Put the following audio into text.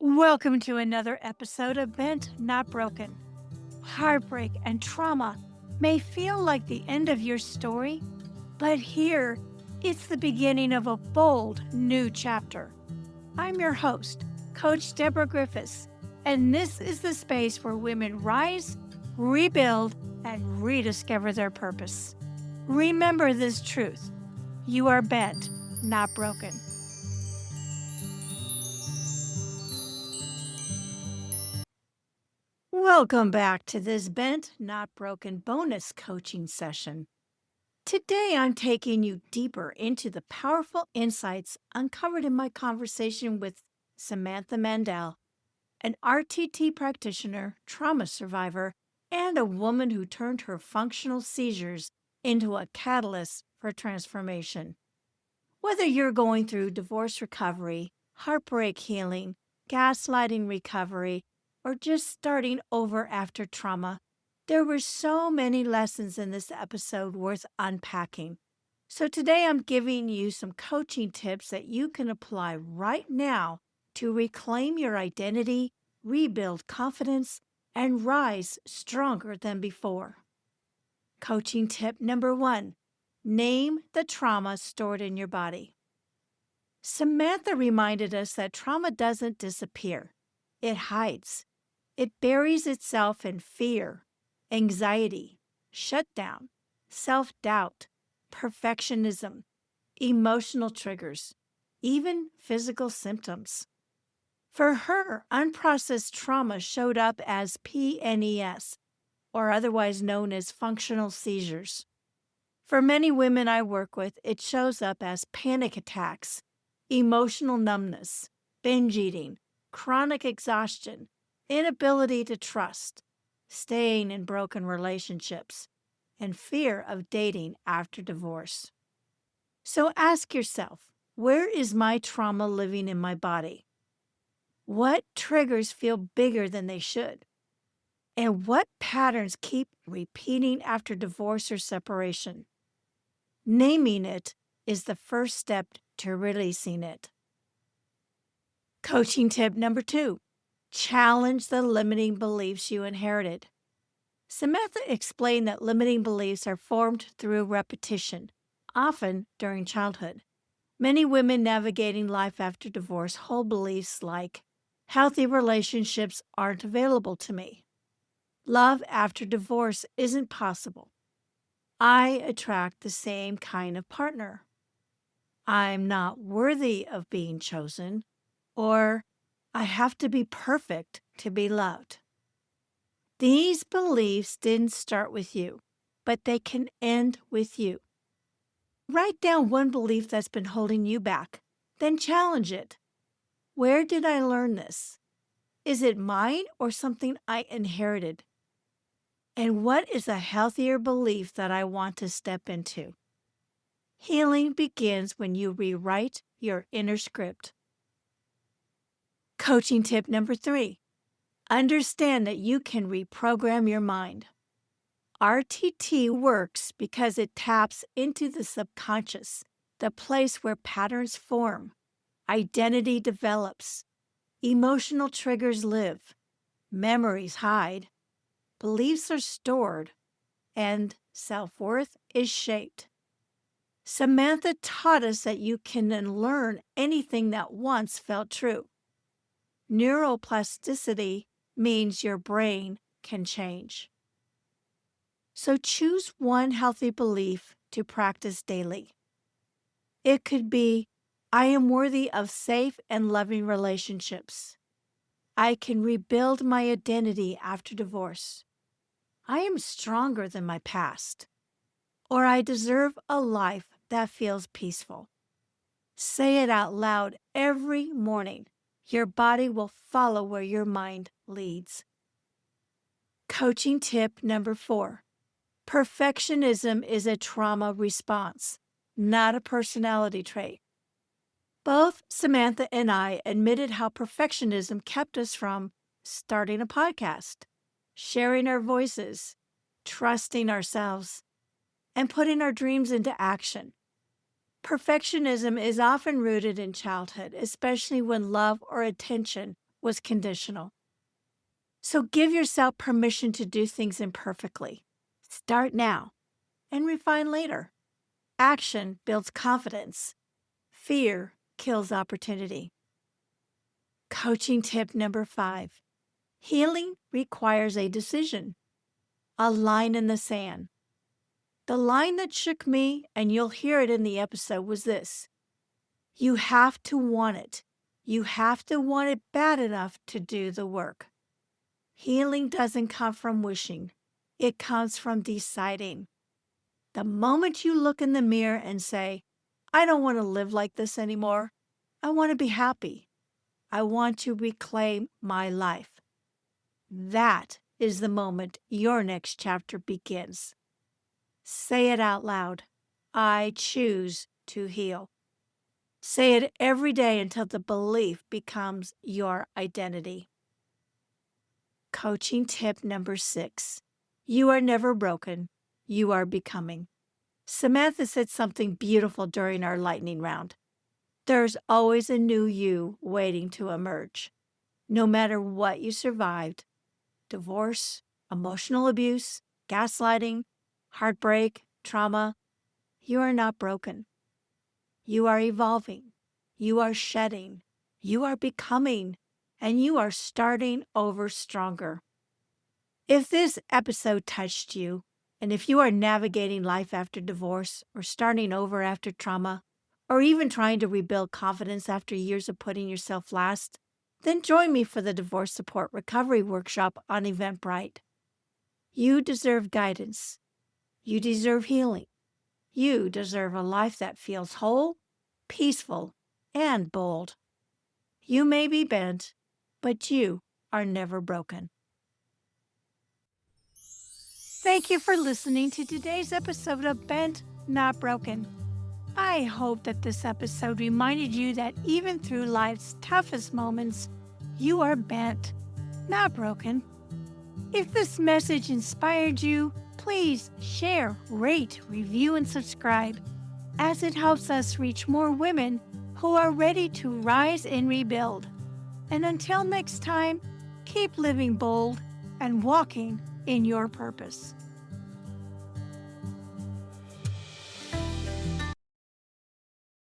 Welcome to another episode of Bent Not Broken. Heartbreak and trauma may feel like the end of your story, but here it's the beginning of a bold new chapter. I'm your host, Coach Deborah Griffiths, and this is the space where women rise, rebuild, and rediscover their purpose. Remember this truth: you are bent, not broken. Welcome back to this Bent Not Broken bonus coaching session. Today I'm taking you deeper into the powerful insights uncovered in my conversation with Samantha Mandell, an RTT practitioner, trauma survivor, and a woman who turned her functional seizures into a catalyst for transformation. Whether you're going through divorce recovery, heartbreak healing, gaslighting recovery, or just starting over after trauma, there were so many lessons in this episode worth unpacking. So today I'm giving you some coaching tips that you can apply right now to reclaim your identity, rebuild confidence, and rise stronger than before. Coaching tip number 1: name the trauma stored in your body. Samantha reminded us that trauma doesn't disappear, it hides. It buries itself in fear, anxiety, shutdown, self doubt, perfectionism, emotional triggers, even physical symptoms. For her, unprocessed trauma showed up as PNES, or otherwise known as functional seizures. For many women I work with, it shows up as panic attacks, emotional numbness, binge eating, chronic exhaustion, inability to trust, staying in broken relationships, and fear of dating after divorce. So ask yourself, where is my trauma living in my body? What triggers feel bigger than they should? And what patterns keep repeating after divorce or separation? Naming it is the first step to releasing it. Coaching tip number 2: challenge the limiting beliefs you inherited. Samantha explained that limiting beliefs are formed through repetition, often during childhood. Many women navigating life after divorce hold beliefs like, healthy relationships aren't available to me. Love after divorce isn't possible. I attract the same kind of partner. I'm not worthy of being chosen, or I have to be perfect to be loved. These beliefs didn't start with you, but they can end with you. Write down one belief that's been holding you back, then challenge it. Where did I learn this? Is it mine or something I inherited? And what is a healthier belief that I want to step into? Healing begins when you rewrite your inner script. Coaching tip number 3: understand that you can reprogram your mind. RTT works because it taps into the subconscious, the place where patterns form, identity develops, emotional triggers live, memories hide, beliefs are stored, and self-worth is shaped. Samantha taught us that you can unlearn anything that once felt true. Neuroplasticity means your brain can change. So choose one healthy belief to practice daily. It could be, I am worthy of safe and loving relationships. I can rebuild my identity after divorce. I am stronger than my past. Or I deserve a life that feels peaceful. Say it out loud every morning. Your body will follow where your mind leads. Coaching tip number 4: perfectionism is a trauma response, not a personality trait. Both Samantha and I admitted how perfectionism kept us from starting a podcast, sharing our voices, trusting ourselves, and putting our dreams into action. Perfectionism is often rooted in childhood, especially when love or attention was conditional. So give yourself permission to do things imperfectly. Start now and refine later. Action builds confidence. Fear kills opportunity. Coaching tip number 5. Healing requires a decision, a line in the sand. The line that shook me, and you'll hear it in the episode, was this: you have to want it. You have to want it bad enough to do the work. Healing doesn't come from wishing. It comes from deciding. The moment you look in the mirror and say, I don't want to live like this anymore. I want to be happy. I want to reclaim my life. That is the moment your next chapter begins. Say it out loud. I choose to heal. Say it every day until the belief becomes your identity. Coaching tip number 6. You are never broken. You are becoming. Samantha said something beautiful during our lightning round. There's always a new you waiting to emerge. No matter what you survived, divorce, emotional abuse, gaslighting, heartbreak, trauma, you are not broken. You are evolving. You are shedding. You are becoming. And you are starting over stronger. If this episode touched you, and if you are navigating life after divorce, or starting over after trauma, or even trying to rebuild confidence after years of putting yourself last, then join me for the Divorce Support Recovery Workshop on Eventbrite. You deserve guidance. You deserve healing. You deserve a life that feels whole, peaceful, and bold. You may be bent, but you are never broken. Thank you for listening to today's episode of Bent, Not Broken. I hope that this episode reminded you that even through life's toughest moments, you are bent, not broken. If this message inspired you, please share, rate, review, and subscribe, as it helps us reach more women who are ready to rise and rebuild. And until next time, keep living bold and walking in your purpose.